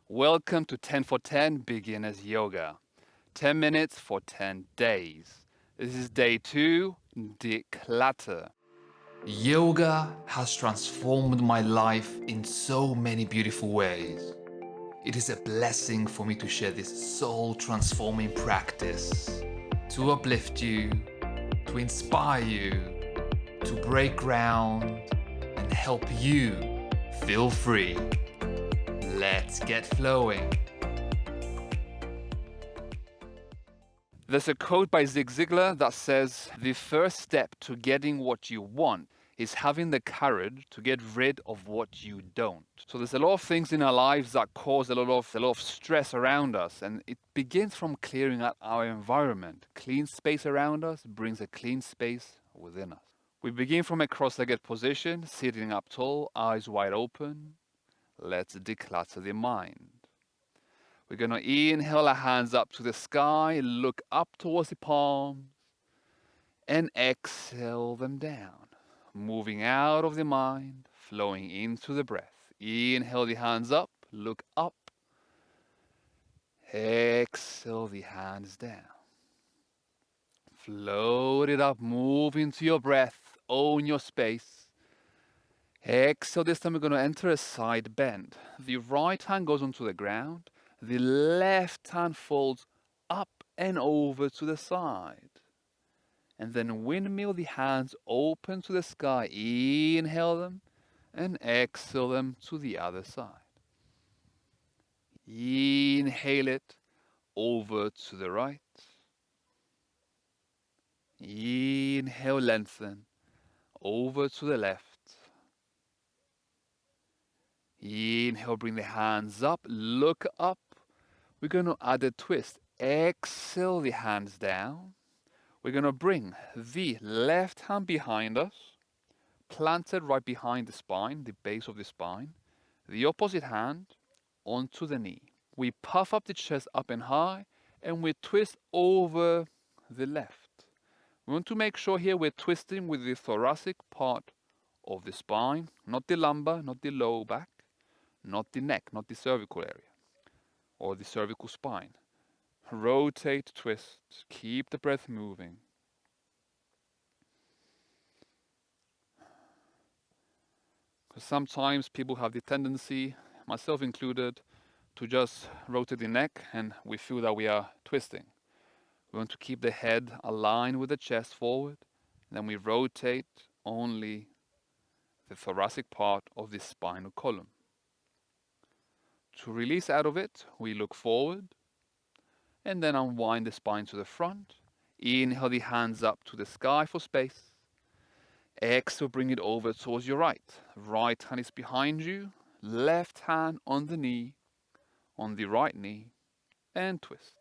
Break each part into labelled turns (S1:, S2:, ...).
S1: Welcome to 10 for 10 Beginners Yoga. 10 minutes for 10 days. This is day 2, Declutter. Yoga has transformed my life in so many beautiful ways. It is a blessing for me to share this soul transforming practice to uplift you, to inspire you, to break ground and help you feel free. Let's get flowing. There's a quote by Ziglar that says, "The first step to getting what you want is having the courage to get rid of what you don't." So there's a lot of things in our lives that cause a lot of stress around us, and it begins from clearing out our environment. Clean space around us brings a clean space within us. We begin from a cross-legged position, sitting up tall, eyes wide open. Let's declutter the mind. We're going to inhale our hands up to the sky, look up towards the palms, and exhale them down, moving out of the mind, flowing into the breath. Inhale the hands up, look up, exhale the hands down. Float it up, move into your breath, own your space. Exhale, this time we're going to enter a side bend. The right hand goes onto the ground. The left hand folds up and over to the side. And then windmill the hands open to the sky. Inhale them and exhale them to the other side. Inhale it over to the right. Inhale, lengthen over to the left. Inhale, bring the hands up, look up. We're going to add a twist. Exhale the hands down. We're going to bring the left hand behind us, planted right behind the spine, the base of the spine. The opposite hand onto the knee. We puff up the chest up and high, and we twist over the left. We want to make sure here we're twisting with the thoracic part of the spine, not the lumbar, not the low back, not the neck, not the cervical area, or the cervical spine. Rotate, twist, keep the breath moving. Because sometimes people have the tendency, myself included, to just rotate the neck and we feel that we are twisting. We want to keep the head aligned with the chest forward, and then we rotate only the thoracic part of the spinal column. To release out of it, we look forward and then unwind the spine to the front. Inhale the hands up to the sky for space. Exhale, bring it over towards your right. Right hand is behind you. Left hand on the knee, on the right knee, and twist.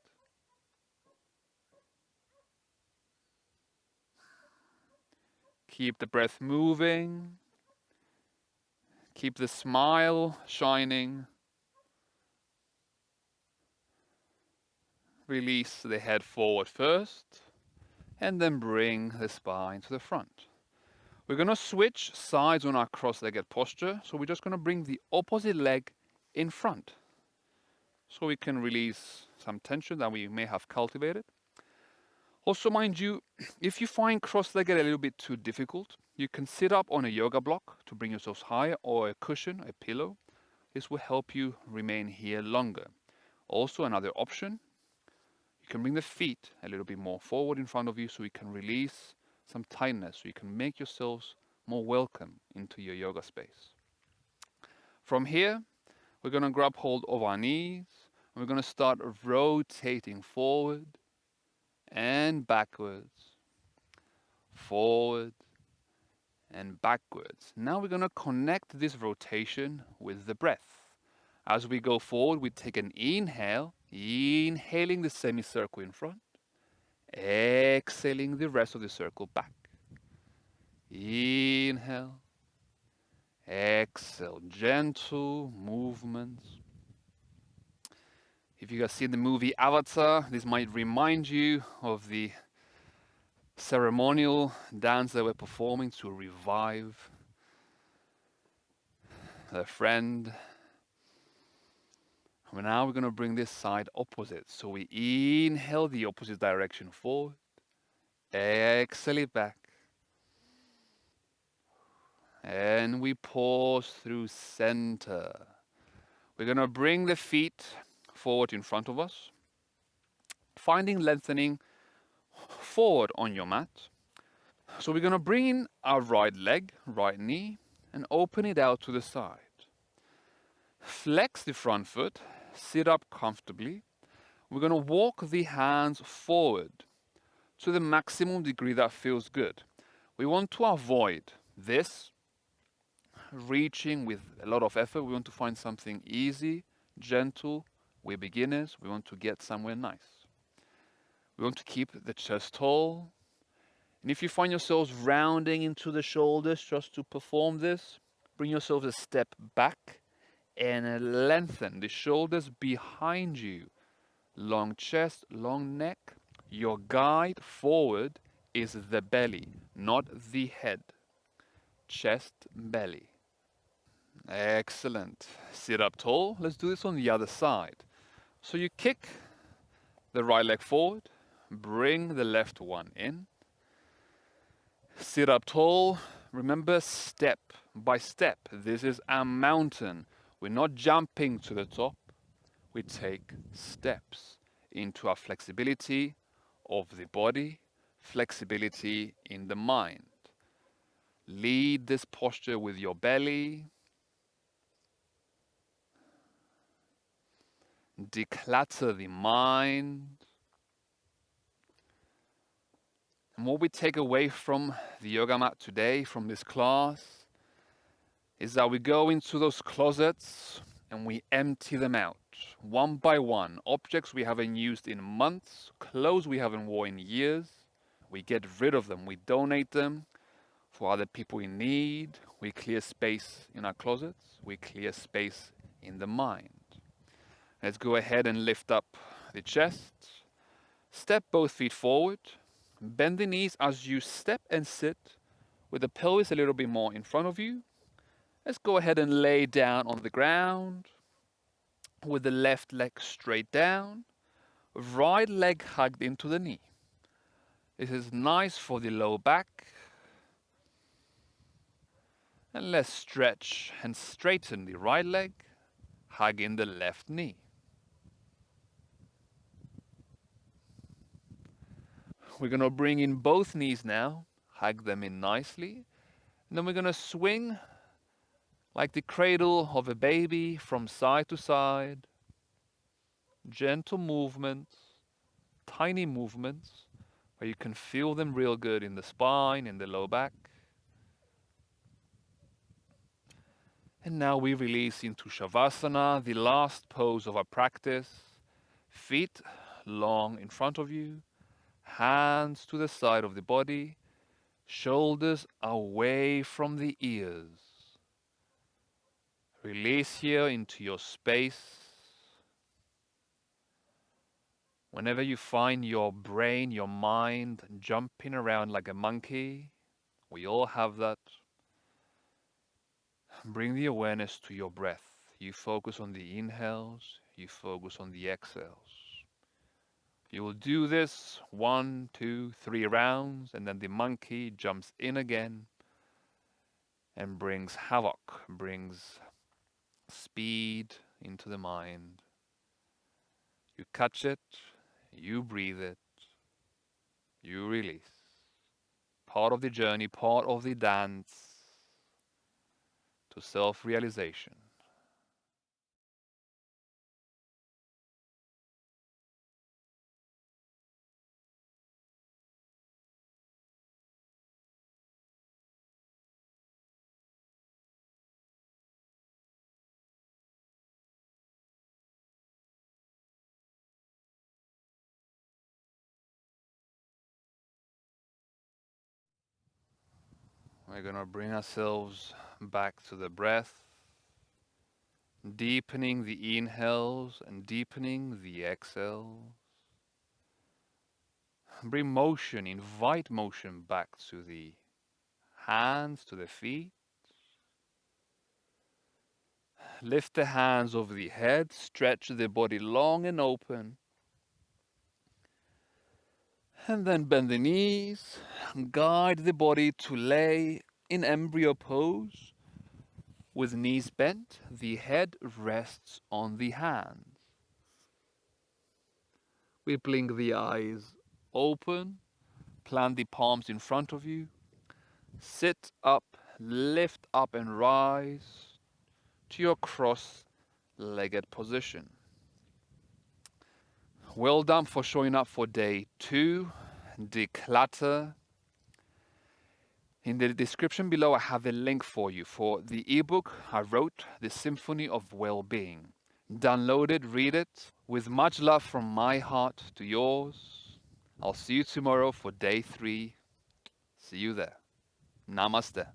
S1: Keep the breath moving. Keep the smile shining. Release the head forward first, and then bring the spine to the front. We're going to switch sides on our cross-legged posture, so we're just going to bring the opposite leg in front, so we can release some tension that we may have cultivated. Also, mind you, if you find cross-legged a little bit too difficult, you can sit up on a yoga block to bring yourselves higher, or a cushion, a pillow. This will help you remain here longer. Also, another option, you can bring the feet a little bit more forward in front of you so you can release some tightness, so you can make yourselves more welcome into your yoga space. From here, we're going to grab hold of our knees, and we're going to start rotating forward and backwards, forward and backwards. Now we're going to connect this rotation with the breath. As we go forward, we take an inhale, inhaling the semicircle in front, exhaling the rest of the circle back. Inhale, exhale, gentle movements. If you have seen the movie Avatar, this might remind you of the ceremonial dance they were performing to revive their friend Now we're going to bring this side opposite. So we inhale the opposite direction forward, exhale it back, and we pause through center. We're going to bring the feet forward in front of us, finding lengthening forward on your mat. So we're going to bring in our right leg, right knee, and open it out to the side. Flex the front foot, sit up comfortably. We're going to walk the hands forward to the maximum degree that feels good. We want to avoid this reaching with a lot of effort. We want to find something easy, gentle. We're beginners. We want to get somewhere nice. We want to keep the chest tall. And if you find yourselves rounding into the shoulders just to perform this, bring yourselves a step back and lengthen the shoulders behind you. Long chest, long neck. Your guide forward is the belly, not the head. Chest, belly. Excellent. Sit up tall. Let's do this on the other side. So you kick the right leg forward, bring the left one in. Sit up tall. Remember, step by step. This is a mountain. We're not jumping to the top. We take steps into our flexibility of the body, flexibility in the mind. Lead this posture with your belly. Declutter the mind. And what we take away from the yoga mat today, from this class, is that we go into those closets and we empty them out one by one. Objects we haven't used in months, clothes we haven't worn in years. We get rid of them. We donate them for other people in need. We clear space in our closets. We clear space in the mind. Let's go ahead and lift up the chest. Step both feet forward. Bend the knees as you step and sit with the pelvis a little bit more in front of you. Let's go ahead and lay down on the ground with the left leg straight down, right leg hugged into the knee. This is nice for the low back. And let's stretch and straighten the right leg, hug in the left knee. We're going to bring in both knees now, hug them in nicely. And then we're going to swing like the cradle of a baby from side to side. Gentle movements, tiny movements, where you can feel them real good in the spine, in the low back. And now we release into Shavasana, the last pose of our practice. Feet long in front of you, hands to the side of the body, shoulders away from the ears. Release here into your space. Whenever you find your brain, your mind jumping around like a monkey, we all have that. Bring the awareness to your breath. You focus on the inhales, you focus on the exhales. You will do this 1, 2, 3 rounds, and then the monkey jumps in again and brings havoc, brings speed into the mind. You catch it, you breathe it, you release. Part of the journey, part of the dance to self-realization. We're going to bring ourselves back to the breath, deepening the inhales and deepening the exhales. Bring motion, invite motion back to the hands, to the feet. Lift the hands over the head, stretch the body long and open. And then bend the knees, guide the body to lay in embryo pose. With knees bent, the head rests on the hands. We blink the eyes open, plant the palms in front of you. Sit up, lift up and rise to your cross-legged position. Well done for showing up for day 2. Declutter. In the description below, I have a link for you for the ebook I wrote, The Symphony of Wellbeing. Download it, read it. With much love from my heart to yours. I'll see you tomorrow for day 3. See you there. Namaste.